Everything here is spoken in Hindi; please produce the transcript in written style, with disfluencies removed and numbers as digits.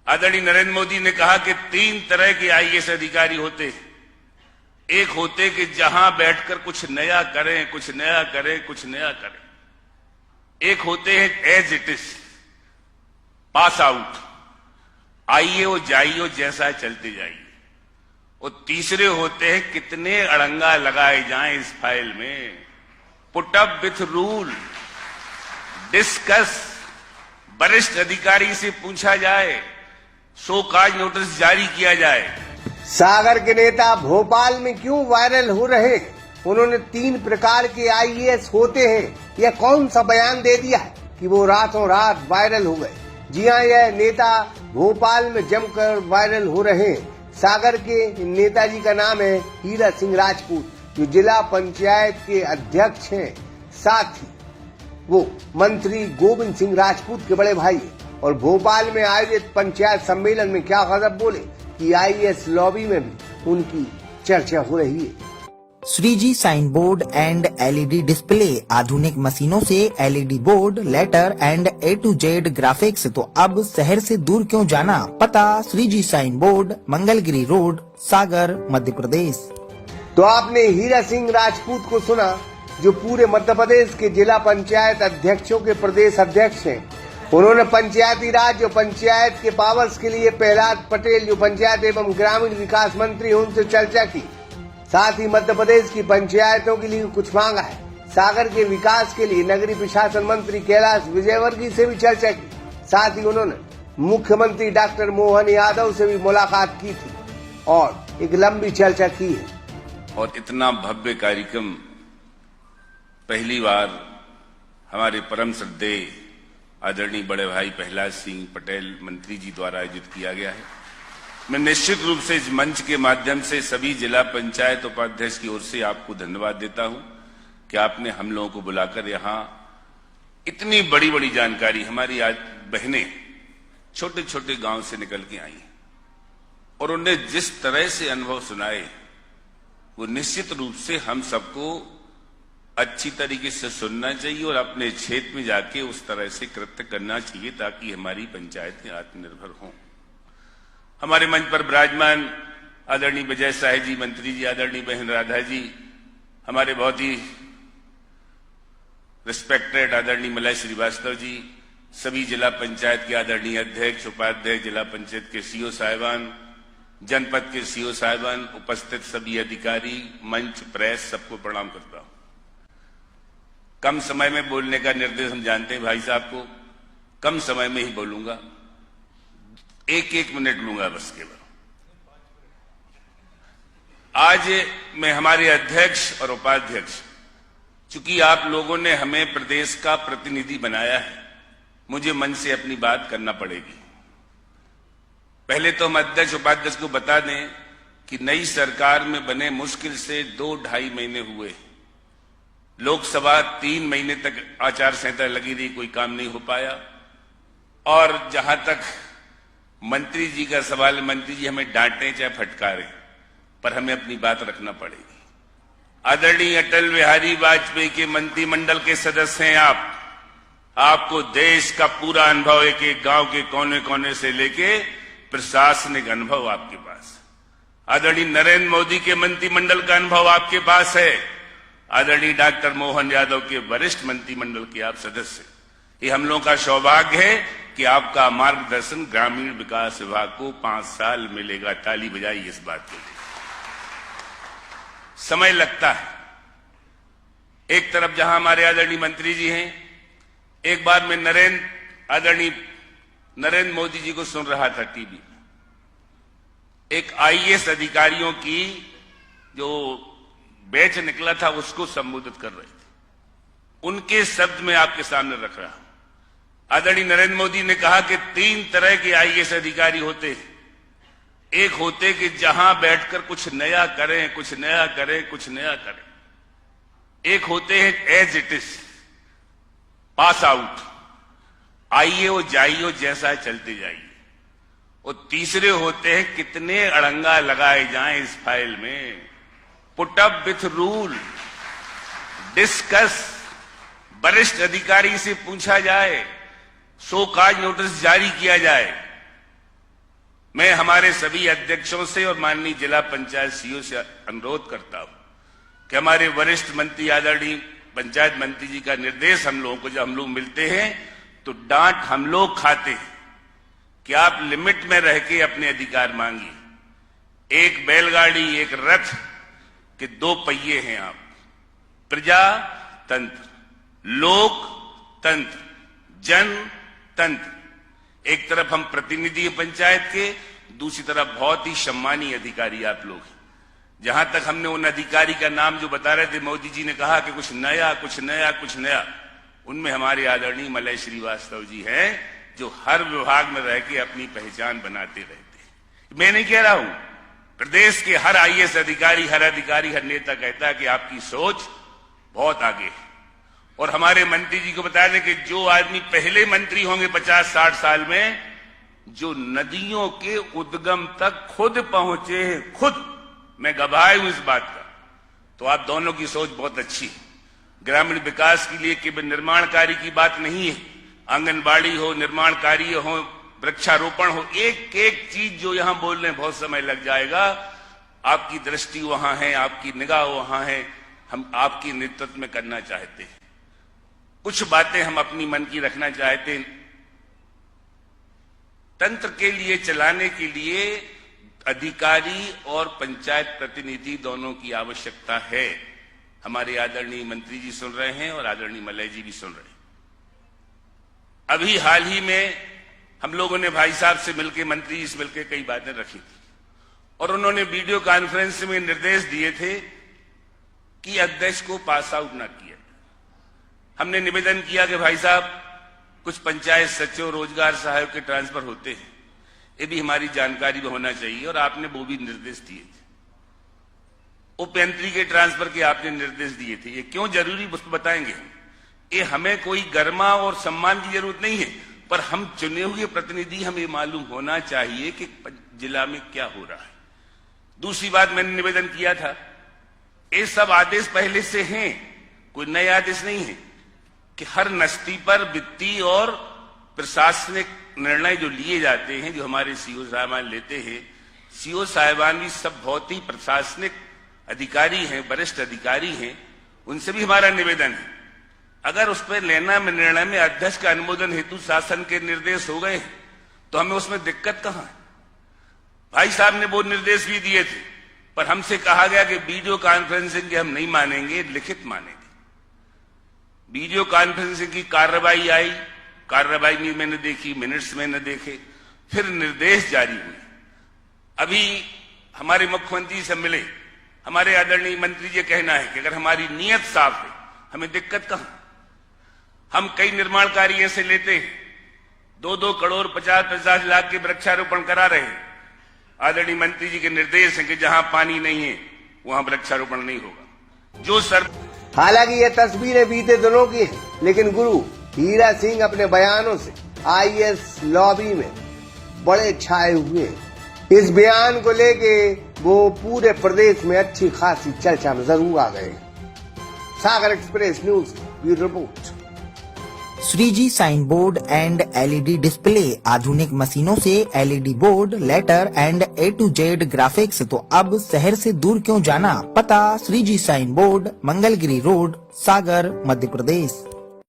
आदरणीय नरेंद्र मोदी ने कहा कि 3 तरह के आईएएस अधिकारी होते हैं। एक होते कि जहां बैठकर कुछ नया करें, कुछ नया करें, कुछ नया करें। एक होते हैं as it is, pass out, आइए वो जाइए वो जैसा चलते जाइए। और तीसरे होते हैं कितने अड़ंगा लगाए जाएं इस फाइल में, put up with rule, discuss, वरिष्ठ अधिकारी से पूछा जाए, शो काज नोटिस जारी किया जाए। सागर के नेता भोपाल में क्यों वायरल हो रहे? उन्होंने 3 प्रकार के आईएएस होते हैं, यह कौन सा बयान दे दिया है कि वो रातों रात वायरल हो गए? जी हाँ, यह नेता भोपाल में जमकर वायरल हो रहे हैं। सागर के नेताजी का नाम है हीरा सिंह राजपूत, जो जिला पंचायत के अध्यक्ष हैं। साथ ही वो मंत्री गोविंद सिंह राजपूत के बड़े भाई हैं। और भोपाल में आयोजित पंचायत सम्मेलन में क्या गजब बोले कि आईएएस लॉबी में भी उनकी चर्चा हो रही है। Shreeji sign board and LED display, आधुनिक मशीनों से LED board, letter and A to Z graphics. तो अब शहर से दूर क्यों जाना? पता Shreeji sign board, Mangalgiri road, Sagar, Madhya Pradesh. तो आपने हीरा सिंह राजपूत को सुना, जो पूरे मध्य प्रदेश के जिला पंचायत अध्यक्षों के प्रदेश अध्यक्ष हैं। उन्होंने पंचायती राज और पंचायत के पावर्स के लिए प्रहलाद पटेल, जो पंचायत एवं ग्रामीण विकास मंत्री, उनसे चर्चा की। साथ ही मध्य प्रदेश की पंचायतों के लिए कुछ मांगा है। सागर के विकास के लिए नगरीय प्रशासन मंत्री कैलाश विजयवर्गीय से भी चर्चा की। साथ ही उन्होंने मुख्यमंत्री डॉक्टर मोहन यादव से भी मुलाकात की थी और एक लंबी चर्चा की है। और इतना भव्य कार्यक्रम पहली बार हमारे परम श्रद्धेय आदरणीय बड़े भाई प्रहलाद सिंह पटेल मंत्री जी द्वारा आयोजित किया गया है। मैं निश्चित रूप से इस मंच के माध्यम से सभी जिला पंचायत उपाध्यक्ष की ओर से आपको धन्यवाद देता हूं कि आपने हम लोगों को बुलाकर यहां इतनी बड़ी बड़ी जानकारी, हमारी आज बहनें छोटे छोटे गांव से निकल के आई और उन्हें जिस तरह से अनुभव सुनाए, वो निश्चित रूप से हम सबको अच्छी तरीके से सुनना चाहिए और अपने क्षेत्र में जाके उस तरह से कृत्य करना चाहिए ताकि हमारी पंचायतें आत्मनिर्भर हों। हमारे मंच पर विराजमान आदरणीय विजय साह जी मंत्री जी, आदरणीय बहन राधा जी, हमारे बहुत ही रिस्पेक्टेड आदरणीय मलय श्रीवास्तव जी, सभी जिला पंचायत के आदरणीय अध्यक्ष उपाध्यक्ष, जिला पंचायत के सीओ साहिबान, जनपद के सीओ साहिबान, उपस्थित सभी अधिकारी, मंच, प्रेस, सबको प्रणाम करता हूं। कम समय में बोलने का निर्देश हम जानते हैं भाई साहब को, कम समय में ही बोलूंगा, 1-1 मिनट लूंगा बस केवल। आज मैं हमारे अध्यक्ष और उपाध्यक्ष, चूंकि आप लोगों ने हमें प्रदेश का प्रतिनिधि बनाया है, मुझे मन से अपनी बात करना पड़ेगी। पहले तो हम अध्यक्ष उपाध्यक्ष को बता दें कि नई सरकार में बने मुश्किल से 2-2.5 महीने हुए। लोकसभा 3 महीने तक आचार संहिता लगी रही, कोई काम नहीं हो पाया। और जहां तक मंत्री जी का सवाल, मंत्री जी हमें डांटें चाहे फटकारें, पर हमें अपनी बात रखना पड़ेगी। आदरणीय अटल बिहारी वाजपेयी के मंत्रिमंडल के सदस्य हैं आप, आपको देश का पूरा अनुभव, एक एक गांव के कोने कोने से लेके प्रशासनिक अनुभव आपके पास। आदरणीय नरेंद्र मोदी के मंत्रिमंडल का अनुभव आपके पास है। आदरणीय डॉक्टर मोहन यादव के वरिष्ठ मंत्रिमंडल के आप सदस्य। ये हम लोगों का सौभाग्य है कि आपका मार्गदर्शन ग्रामीण विकास विभाग को 5 साल मिलेगा। ताली बजाइए इस बात के लिए। समय लगता है। एक तरफ जहां हमारे आदरणीय मंत्री जी हैं, एक बार मैं आदरणीय नरेंद्र मोदी जी को सुन रहा था टीवी में, एक आईएएस अधिकारियों की जो बैच निकला था उसको संबोधित कर रहे थे। उनके शब्द में आपके सामने रख रहा हूं। आदरणीय नरेंद्र मोदी ने कहा कि 3 तरह के आईएएस अधिकारी होते हैं। एक होते कि जहां बैठकर कुछ नया करें, कुछ नया करें, कुछ नया करें। एक होते हैं as it is, pass out, आइए वो जाइए वो जैसा चलते जाइए। और तीसरे होते हैं कितने अड़ंगा लगाए जाएं इस फाइल में, put up with rule, discuss, वरिष्ठ अधिकारी से पूछा जाए, शो काज नोटिस जारी किया जाए। मैं हमारे सभी अध्यक्षों से और माननीय जिला पंचायत सीईओ से अनुरोध करता हूं कि हमारे वरिष्ठ मंत्री आदरणीय पंचायत मंत्री जी का निर्देश हम लोगों को जब हम लोग मिलते हैं तो डांट हम लोग खाते हैं कि आप लिमिट में रह के अपने अधिकार मांगिए। एक बैलगाड़ी, एक रथ के दो पहिए हैं आप, प्रजातंत्र, लोकतंत्र, जनतंत्र। एक तरफ हम प्रतिनिधि हैं पंचायत के, दूसरी तरफ बहुत ही सम्मानीय अधिकारी आप लोग हैं। जहां तक हमने उन अधिकारी का नाम जो बता रहे थे, मोदी जी ने कहा कि कुछ नया कुछ नया कुछ नया, उनमें हमारे आदरणीय मलय श्रीवास्तव जी हैं जो हर विभाग में रह के अपनी पहचान बनाते रहते हैं। मैं नहीं कह रहा हूं, प्रदेश के हर आईएएस अधिकारी, हर अधिकारी, हर नेता कहता है कि आपकी सोच बहुत आगे है। और हमारे मंत्री जी को बता दें कि जो आदमी पहले मंत्री होंगे 50-60 साल में, जो नदियों के उद्गम तक खुद पहुंचे हैं, खुद, मैं गवाह हूं इस बात का, तो आप दोनों की सोच बहुत अच्छी है। ग्रामीण विकास के लिए केवल निर्माण कार्य की बात नहीं है, आंगनबाड़ी हो, निर्माण कार्य हो, वृक्षारोपण हो, एक एक चीज जो यहां बोलने बहुत समय लग जाएगा। आपकी दृष्टि वहां है, आपकी निगाह वहां है, हम आपकी नेतृत्व में करना चाहते हैं। कुछ बातें हम अपनी मन की रखना चाहते हैं। तंत्र के लिए, चलाने के लिए अधिकारी और पंचायत प्रतिनिधि दोनों की आवश्यकता है। हमारे आदरणीय मंत्री जी सुन रहे हैं और आदरणीय मलय जी भी सुन रहे हैं। अभी हाल ही में हम लोगों ने भाई साहब से मिलकर, मंत्री जी से मिलकर कई बातें रखी थी और उन्होंने वीडियो कॉन्फ्रेंस में निर्देश दिए थे कि अध्यक्ष को पास आउट ना किया। हमने निवेदन किया कि भाई साहब, कुछ पंचायत सचिव, रोजगार सहायक के ट्रांसफर होते हैं, ये भी हमारी जानकारी में होना चाहिए और आपने वो भी निर्देश दिए थे। उपयंत्री के ट्रांसफर के आपने निर्देश दिए थे। ये क्यों जरूरी उसको बताएंगे। ये हमें कोई गरिमा और सम्मान की जरूरत नहीं है, पर हम चुने हुए प्रतिनिधि, हमें मालूम होना चाहिए कि जिला में क्या हो रहा है। दूसरी बात मैंने निवेदन किया था, ये सब आदेश पहले से हैं, कोई नए आदेश नहीं है, कि हर नस्ती पर वित्तीय और प्रशासनिक निर्णय जो लिए जाते हैं, जो हमारे सीओ साहिबान लेते हैं, सीओ साहिबान भी सब बहुत ही प्रशासनिक अधिकारी हैं, वरिष्ठ अधिकारी हैं, उनसे भी हमारा निवेदन है, अगर उस पर लेना में निर्णय में अध्यक्ष का अनुमोदन हेतु शासन के निर्देश हो गए तो हमें उसमें दिक्कत कहां है। भाई साहब ने वो निर्देश भी दिए थे, पर हमसे कहा गया कि वीडियो कॉन्फ्रेंसिंग के हम नहीं मानेंगे, लिखित मानेंगे। वीडियो कॉन्फ्रेंसिंग की कार्रवाई आई, कार्रवाई में मैंने देखी, मिनट्स मैंने देखे, फिर निर्देश जारी हुए। अभी हमारे मुख्यमंत्री से मिले, हमारे आदरणीय मंत्री जी कहना है कि अगर हमारी नीयत साफ है, हमें दिक्कत कहां। हम कई निर्माण कार्य ऐसे लेते हैं, 2-2 करोड़ 50-50 लाख के वृक्षारोपण करा रहे हैं। आदरणीय मंत्री जी के निर्देश है कि जहां पानी नहीं है वहां वृक्षारोपण नहीं होगा। जो सर हालांकि ये तस्वीरें बीते दिनों की हैं, लेकिन गुरु हीरा सिंह अपने बयानों से आईएएस लॉबी में बड़े छाए हुए हैं। इस बयान को लेके वो पूरे प्रदेश में अच्छी खासी चर्चा में जरूर आ गए। सागर एक्सप्रेस न्यूज की रिपोर्ट। Shreeji sign board and LED display, आधुनिक मशीनों से LED board, letter and A to Z graphics, तो अब शहर से दूर क्यों जाना। पता Shreeji sign board, Mangalgiri road, Sagar, Madhya प्रदेश।